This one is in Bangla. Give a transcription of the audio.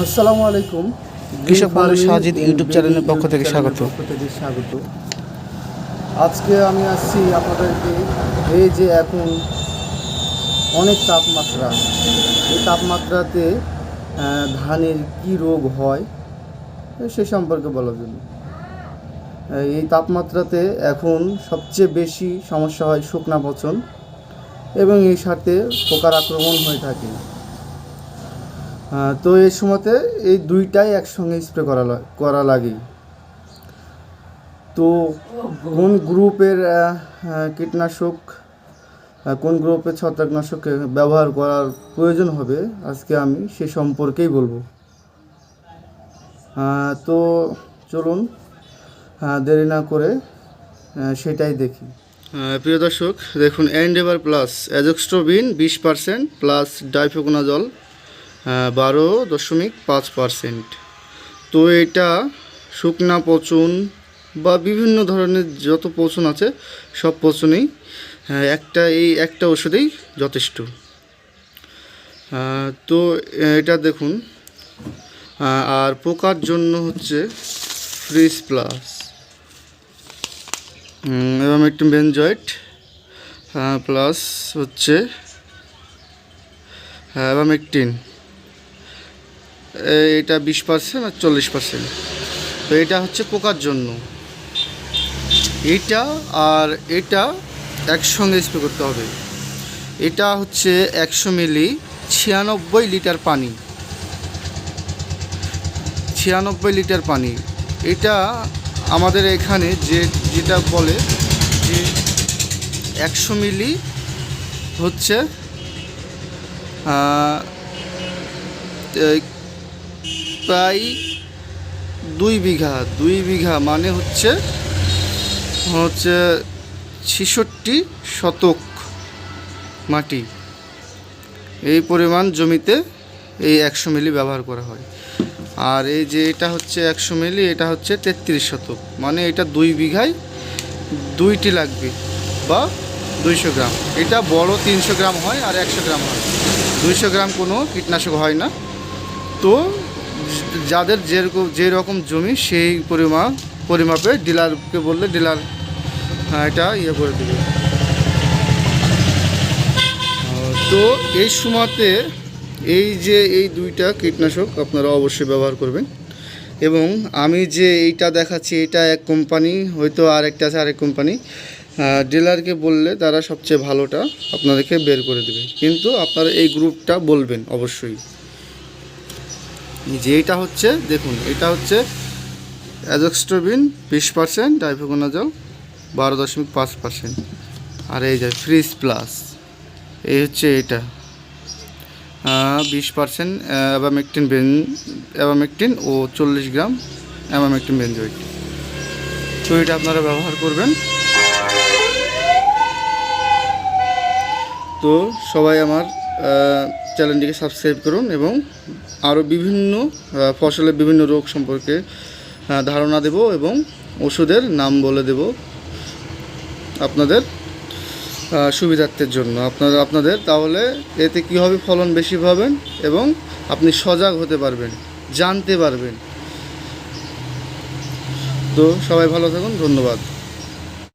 আসসালামু আলাইকুম। কৃষক বন্ধু সাজিদ ইউটিউব চ্যানেলের পক্ষ থেকে স্বাগত। আজকে আমি আসছি আপনাদেরকে এই যে এখন অনেক তাপমাত্রা, এই তাপমাত্রাতে ধানের কি রোগ হয় সে সম্পর্কে বলার জন্য। এই তাপমাত্রাতে এখন সবচেয়ে বেশি সমস্যা হয় শুকনা পচন এবং এই সাথে পোকার আক্রমণ হয়ে থাকে। তো এই সময়তে এই দুইটাই একসঙ্গে স্প্রে করা লাগে। তো কোন গ্রুপের কীটনাশক, কোন গ্রুপের ছত্রাকনাশক ব্যবহার করার প্রয়োজন হবে আজকে আমি সে সম্পর্কেই বলবো। তো চলুন দেরি না করে সেটাই দেখি। প্রিয় দর্শক, দেখুন এন্ডেভার প্লাস অ্যাজোক্সট্রোবিন 20% প্লাস ডাইফেকোনাজল 12.5%। তো এটা শুকনা পচন বা বিভিন্ন ধরনের যত পচন আছে সব পচনেই একটা ওষুধেই যথেষ্ট। তো এটা দেখুন। আর পোকার জন্য হচ্ছে ফ্রিজ প্লাস এবং একটু বেনজয়েট প্লাস হচ্ছে অ্যাবামেকটিন। এটা 20% আর 40%। তো এটা হচ্ছে পোকার জন্য। এটা আর এটা একসঙ্গে স্প্রে করতে হবে। এটা হচ্ছে 100 মিলি 96 লিটার পানি, 96 লিটার পানি। এটা আমাদের এখানে যেটা বলে যে 100 মিলি হচ্ছে প্রায় 2 বিঘা মানে হচ্ছে 66 শতক মাটি। এই পরিমাণ জমিতে এই 100 মিলি ব্যবহার করা হয়। আর এই যে এটা হচ্ছে 100 মিলি, এটা হচ্ছে 33 শতক, মানে এটা 2 বিঘায় 2টি লাগবে বা 200 গ্রাম। এটা বড় 300 গ্রাম হয় আর 100 গ্রাম হয়, 200 গ্রাম কোনো কীটনাশক হয় না। তো যাদের যেরকম জমি সেই পরিমাপে ডিলারকে বললে ডিলার এটা করে দেবে। তো এই সময়তে এই দুইটা কীটনাশক আপনারা অবশ্যই ব্যবহার করবেন। এবং আমি যে এইটা দেখাচ্ছি এটা এক কোম্পানি, হয়তো আরেকটা আছে আরেক কোম্পানি। ডিলারকে বললে তারা সবচেয়ে ভালোটা আপনাদেরকে বের করে দেবে, কিন্তু আপনারা এই গ্রুপটা বলবেন অবশ্যই। যে এটা হচ্ছে দেখুন, এটা হচ্ছে অ্যাজোক্সট্রোবিন 20%, ডাইফেকোনাজল 12.5%। আর এই যে ফ্রিজ প্লাস, এই হচ্ছে এটা 20% অ্যাবামেকটিন ও 40 গ্রাম অ্যাবামেকটিন বেনজয়েট। তো এটা আপনারা ব্যবহার করবেন। তো সবাই আমার চ্যানেলটিকে সাবস্ক্রাইব করুন এবং আরও বিভিন্ন ফসলের বিভিন্ন রোগ সম্পর্কে ধারণা দেব এবং ওষুধের নাম বলে দেব আপনাদের সুবিধার্থের জন্য। আপনাদের তাহলে এতে কী হবে, ফলন বেশি পাবেন এবং আপনি সজাগ হতে পারবেন, জানতে পারবেন। তো সবাই ভালো থাকুন, ধন্যবাদ।